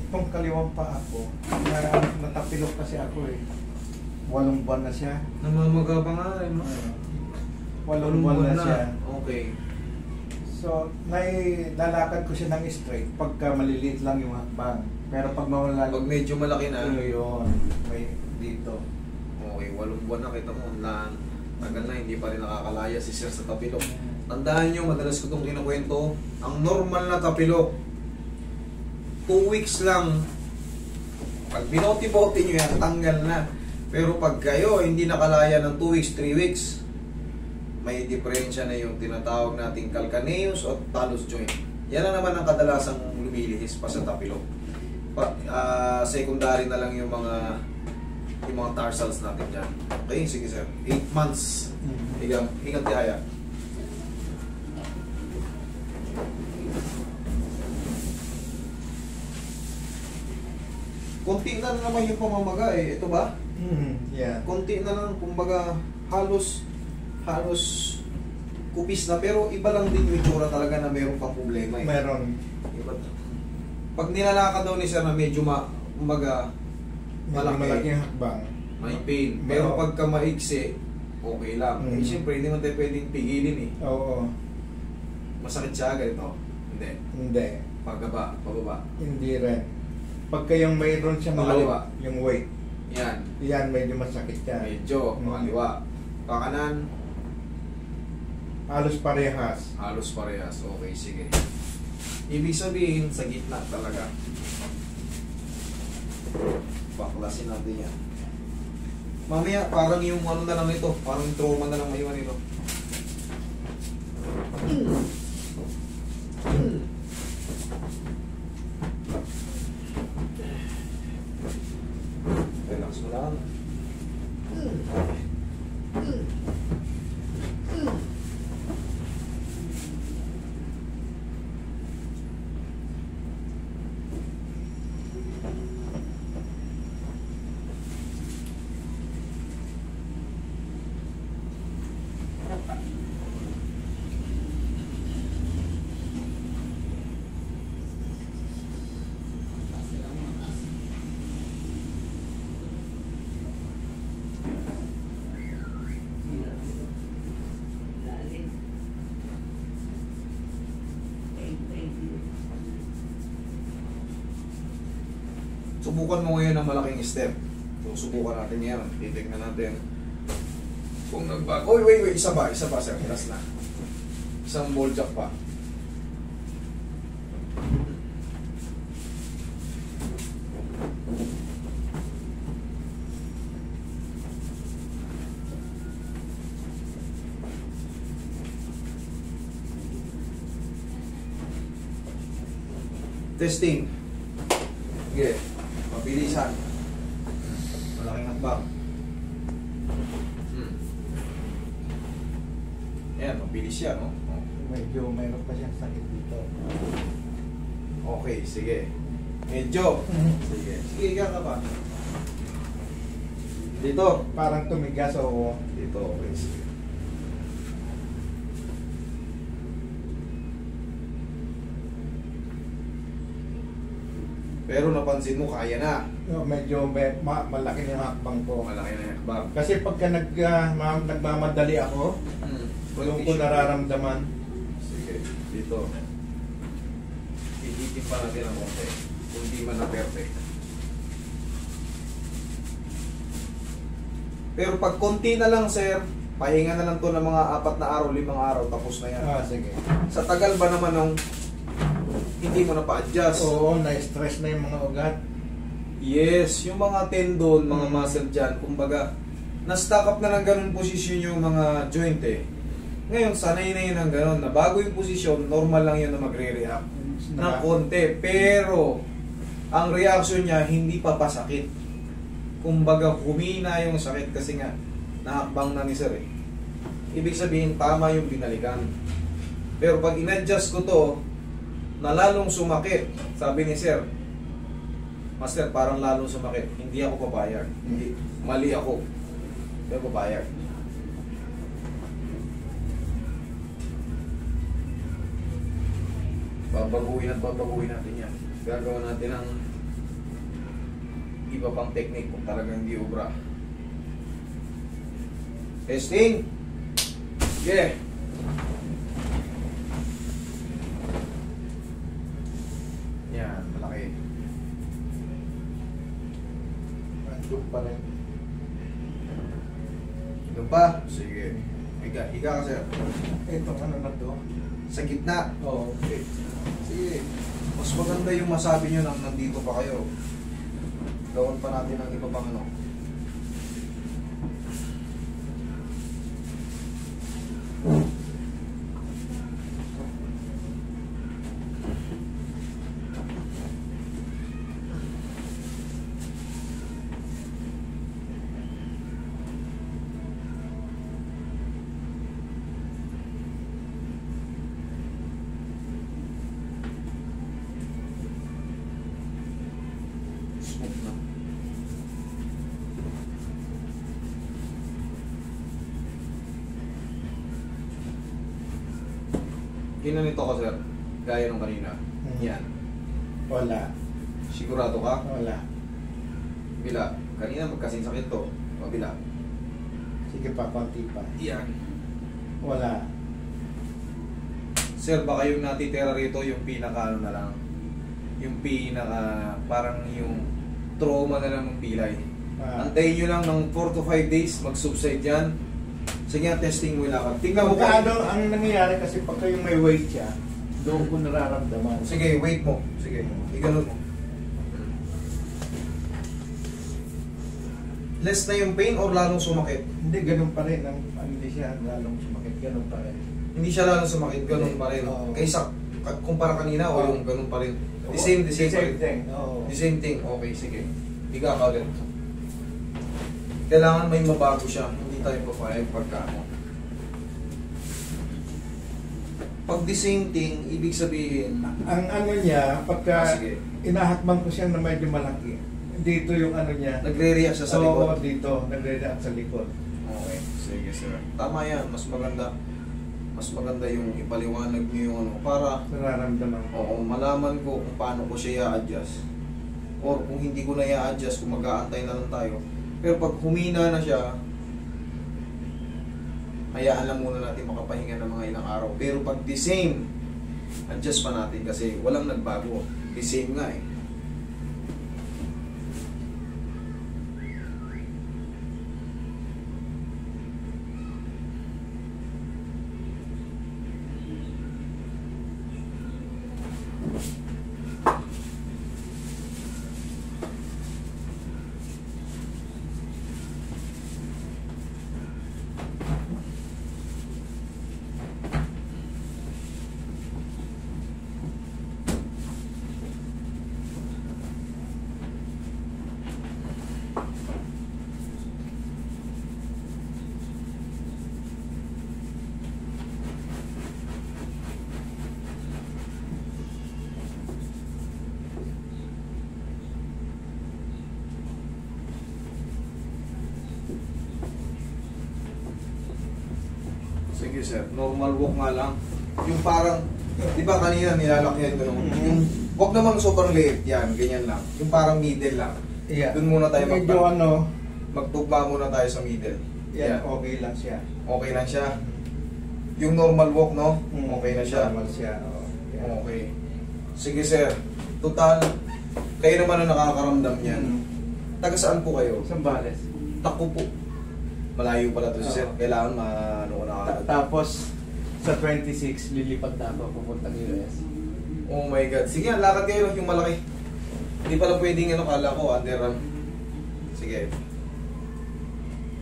Itong kaliwang paa ko, natapilok kasi ako eh. 8 buwan na siya. Namamaga pa nga eh. 8 buwan na siya. Okay. So, lalakad ko siya ng straight pagka maliliit lang yung hakbang. Pero pag mawala, Pag medyo malaki na. yun, may dito. Okay, 8 buwan na kita mo. Tagal na, hindi pa rin nakakalaya si Sir sa tapilok. Tandaan nyo, madalas ko itong kinukwento, ang normal na tapilok, 2 weeks lang. Pag binoti-boti nyo yan, tanggal na. Pero pag kayo hindi nakalaya ng 2 weeks, 3 weeks, may diferensya na yung tinatawag nating calcaneus o talus joint. Yan na naman ang kadalasang lumilihis pa sa tapilok. Secondary na lang yung mga tarsals natin dyan. Okay, sige sir. 8 months. Hingat tihaya. Konti na naman yung pamamaga eh. Ito ba? Yeah. Konti na lang, kumbaga halos kupis na, pero iba lang din yung itsura talaga na mayroon pang problema eh. Meron. Iba. Pag nilalakad daw ni sir na medyo malaki, Malaking hakbang. may pain. Pero pagka maigsi, okay lang. Eh, siyempre, hindi man tayo pwedeng pigilin eh. Oo. Masakit siya ganito? Hindi. Hindi. Pagkaba, pababa. Hindi rin. Pagka yung mayroon siyang Makaliwa. yung weight, Yan. yan medyo masakit yan. Medyo, makaliwa. Pakanan, Halos parehas. halos parehas. Okay, sige. Ibig sabihin, sa gitna talaga. Baklasin natin yan. Mamaya, parang yung ano na lang ito. Parang yung trauma na lang maiwan ito. Relax mo lang. Subukan mo ngayon ng malaking step. So, subukan natin yan. Titignan natin. Kung nagbago. Wait. Isa pa, sir. Last na. Isang ball jack pa. Testing. Sige. Mabilisan. Malaking hakbang. Ayan, mabilis siya, no? Medyo mayroon pa siyang sakit dito. Okay, sige. Medyo. Sige. Sige, ka pa. Dito. Parang tumigas o Dito, okay. Sige. Pero napansin mo, kaya na. medyo malaki yung hakbang ko. Malaki na yung hakbang. Kasi pagka nagmamadali ako, doon ko nararamdaman. Sige, dito. Ihitin pa natin ang konti. Kung di man na perfect. Pero pag konti na lang, sir, pahinga na lang to ng mga 4 na araw, 5 araw, tapos na yan. Sige. Sa tagal ba naman ng hindi mo na pa-adjust? Oo, na-stress na yung mga ugat. Yes, yung mga tendon, mga muscle dyan, kumbaga, na-stack up na ng ganun posisyon yung mga joint eh. Ngayon, sanay na yun ng ganun, na bago yung posisyon, normal lang yun na magre-react ng konti. Pero, ang reaction niya, hindi pa pasakit. Kumbaga, humina yung sakit kasi nga, nahakbang na ni sir eh. Ibig sabihin, tama yung binalikan. Pero pag in-adjust ko to, na lalong sumakit, sabi ni sir, Master, parang lalong sumakit. Hindi ako papayag. Hindi. Mali ako. Hindi ako papayag. Babaguhin natin yan. Gagawa natin ang iba pang technique kung talagang hindi obra. Testing! Yeah! Yan, malaki. Andun pa rin. Doon pa? Sige. Higa ka sir. Itong ano na to? Sa gitna. Oo. Okay. Sige. Mas maganda yung masabi nyo nang nandito pa kayo. Gawin pa natin ang iba pang ano. Smooth na. Ginanito ko sir, gaya nung kanina. Yan. Wala. Sigurado ka? Wala. Bila. Kanina magkasing sakit to. Kabila. Sige pa, konti pa. Yan. Wala. Sir, baka yung natitira rito yung pinaka ano na lang. Yung pinaka parang yung trauma na lang ng pilay. Antayin nyo lang ng 4 to 5 days mag-subside yan. Sige nga, testing mo lang. Tingnan mo Pagka ano, ang nangyayari kasi pagka yung may weight siya, doon ko nararamdaman. Sige, wait mo. Sige, iganon mo. Less na yung pain or lalong sumakit? Hindi, ganun pa rin. Hindi siya lalong sumakit. Ganun pa rin. Hindi siya lalong sumakit, ganun pa rin. Oo. Kaysa, kumpara kanina o yung ganun pa rin. The same pa rin. thing. Oo. The same thing. Okay, sige. Higa ka ulit. Kailangan may mabago siya. Hindi tayo papayag pagka ano. Pag the same thing, ibig sabihin, Ang ano niya, pagka sige. inahakbang ko siya na medyo malaki, dito yung ano niya. Nagre-react siya sa Oo, likod. dito. Nagre-react sa likod. Okay, sige sir. Tama yan, mas maganda. Mas maganda yung ipaliwanag niyo yung ano, para Nararamdaman ko. oo, malaman ko kung paano ko siya i-adjust. Or kung hindi ko na i-adjust, kung mag-aantay na lang tayo. Pero pag humina na siya, hayaan lang muna natin makapahinga ng mga ilang araw. Pero pag the same, adjust pa natin kasi walang nagbago. The same nga eh. Sige sir, normal walk nga lang. Yung parang, di ba kanina nilalakyan ko naman. Yung walk naman sobrang liit, yan, ganyan lang. Yung parang middle lang. Yeah. Doon muna tayo Medyo ano, magtugma muna tayo sa middle. yan, Yan. okay lang siya. Okay lang siya. Yung normal walk, no? Okay na siya. Normal siya. Oo. Yan. Okay. Sige sir, total, kayo naman ang nakakaramdam niyan. Taga saan po kayo? Sambales. Tako po. Malayo pala to si sir. Oo. Kailangan ano ko na Tapos, sa 26, lilipat na ako pupuntang US. Oh my God. Sige, lakad kayo yung malaki. Hindi pala pwedeng ano, kala ko, underarm. Sige.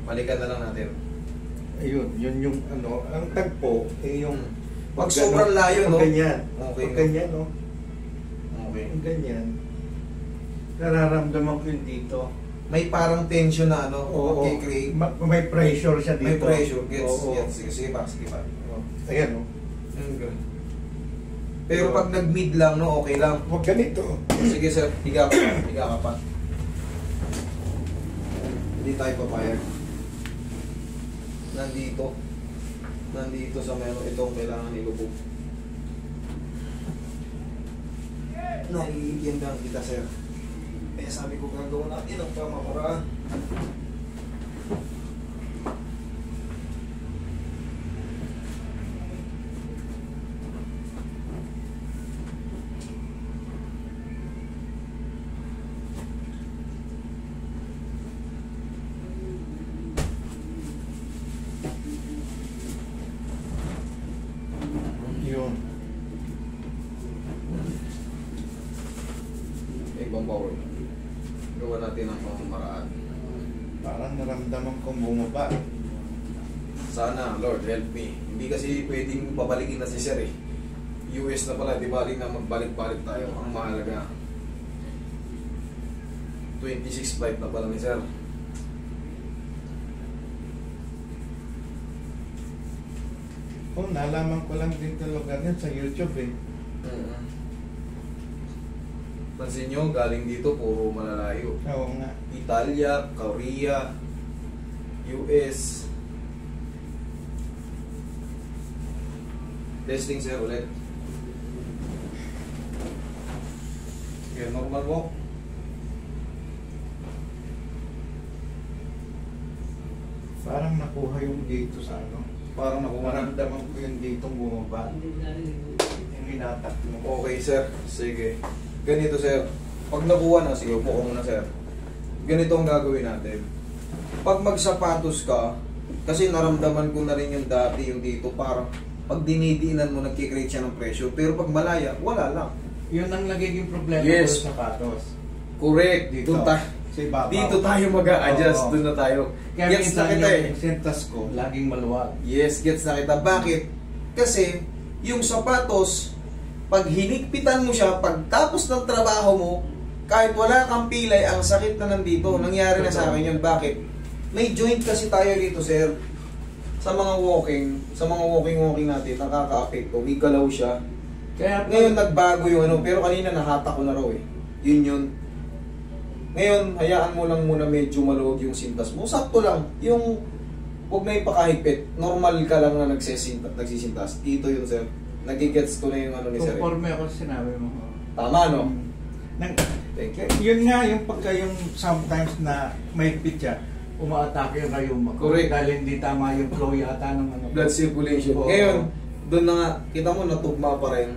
Balikan na lang natin. Ayun, yun yung ano, ang tagpo, yung Pag sobrang layo, no? Pag ganyan. Okay, Pag no? ganyan, no? Okay. Pag ganyan. Nararamdaman ko yun dito. May parang tension na ano, Oo. okay, May pressure siya dito. may pressure. Gets, Oo. gets. Sige, sige pa, sige pa. Oo. Ayan, no? Okay. Pero pag nag-mid lang, no, okay lang. Huwag ganito. Sige sir, higa ka pa. Higa ka pa. Hindi tayo papayag. Nandito sa meron itong kailangan ilubog. Naiintindihan kita sir. Eh, sabi ko gagawin natin ang pamamaraan. Yun. Ibang power. Gawa natin ang pamamaraan. Parang naramdaman kong bumaba. Sana, Lord, help me. Hindi kasi pwedeng pabalikin na si Sir eh. US na pala, di balik na magbalik-balik tayo. Ang mahalaga. 26 flight na pala ni Sir. Oh, nalaman ko lang din sa lugar yun sa YouTube eh. Pansin nyo, galing dito, puro malalayo. Oo nga. Italia, Korea, US. Testing sir ulit. Okay, normal walk. Parang nakuha yung dito sa ano. Parang nakuha na. Maramdaman ko yung dito bumaba. Yung hinatak mo. Okay sir, sige. Ganito sir, pag nakuha na, sige, upo ko muna sir. Ganito ang gagawin natin. Pag magsapatos ka, kasi naramdaman ko na rin yung dati, yung dito, parang pag dinidiinan mo, nagkikreate siya ng pressure. Pero pag malaya, wala lang. Yun ang nagiging problema Yes. ko sa sapatos. Correct. Dito. Sa ibabaw. Dito tayo mag-a-adjust, Oo. doon na tayo. Kaya Gets na minsan kita eh. yung sentas ko, laging maluwag. Yes, gets na kita. Bakit? Kasi, yung sapatos, pag hinigpitan mo siya, pag tapos ng trabaho mo, kahit wala kang pilay, ang sakit na nandito. Nangyari na sa akin yun. Bakit? May joint kasi tayo dito, sir. Sa mga walking natin, nakaka-apekto. May galaw siya. Kaya Ngayon, nagbago yung ano, pero kanina nahata ko na raw eh. Yun. Ngayon, hayaan mo lang muna medyo maluwag yung sintas mo. Sakto lang. Yung, huwag na ipakahigpit. Normal ka lang na nagsisintas. Dito yun, sir. Nagigets ko na yung ano ni sir. conforme ako sa sinabi mo. Tama, no? Thank you. Yun nga, yung pagka yung sometimes na may siya, umaatake yung rayuma ko. Correct. Dahil hindi tama yung flow yata ng ano. Blood circulation. Oo. Ngayon, doon na nga, kita mo natugma pa rin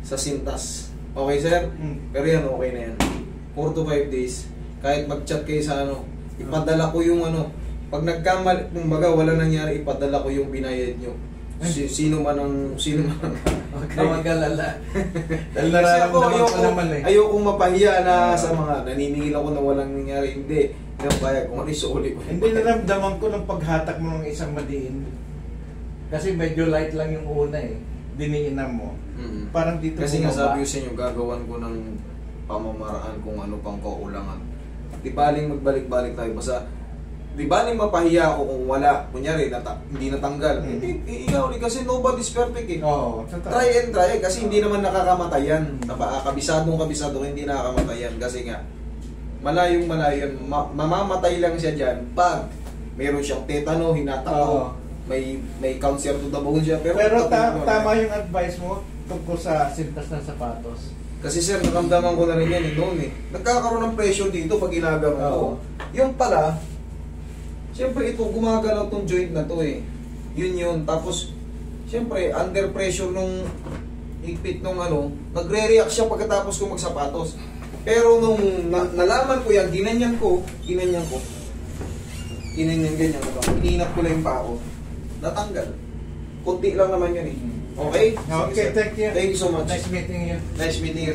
sa sintas. Okay, sir? Pero yan, okay na yan. 4 to 5 days. Kahit mag-chat kayo sa ano, ipadala ko yung ano, pag nagkamali, kumbaga wala nangyari, ipadala ko yung binayad nyo. Sino man ang Huwag ka mag-alala. Dahil Kasi ako, nararamdaman ko naman eh. ayokong mapahiya na sa mga naniningil ako na walang nangyari. Hindi. Pinapayag kung ano isuli ko. Hindi naramdaman ko ng paghatak mo ng isang madiin. Kasi medyo light lang yung una eh. Diniinan mo. Parang dito Kasi nga bumaba. sabi ko sa inyo, gagawan ko ng pamamaraan kung ano pang kaukulangan. Di baling magbalik-balik tayo. Basta, di baling mapahiya ako kung wala. Kunyari, hindi natanggal. Hindi, ikaw kasi nobody's perfect eh. Oo. Totoo. Try and try kasi hindi naman nakakamatay yan. Kabisadong hindi nakakamatay yan. Kasi nga, malayong malayo yan. Mamamatay lang siya dyan pag meron siyang tetano, hinatakbo, may cancer to the bone siya. Pero tama yung advice mo tungkol sa sintas ng sapatos. Kasi sir, nakamdaman ko na rin yan noon eh. Nagkakaroon ng pressure dito pag ginagawa ko. Yung pala, siyempre ito, gumagalaw tong joint na to eh. Yun. Tapos, siyempre, under pressure nung higpit nung ano, nagre-react siya pagkatapos ko magsapatos. Pero nung nalaman ko yan, ginanyan ganyan ko. Ininap ko lang yung paa ko. Natanggal. Kunti lang naman yun eh. Okay? Okay, thank you. Thank you so much. Nice meeting you. Nice meeting you.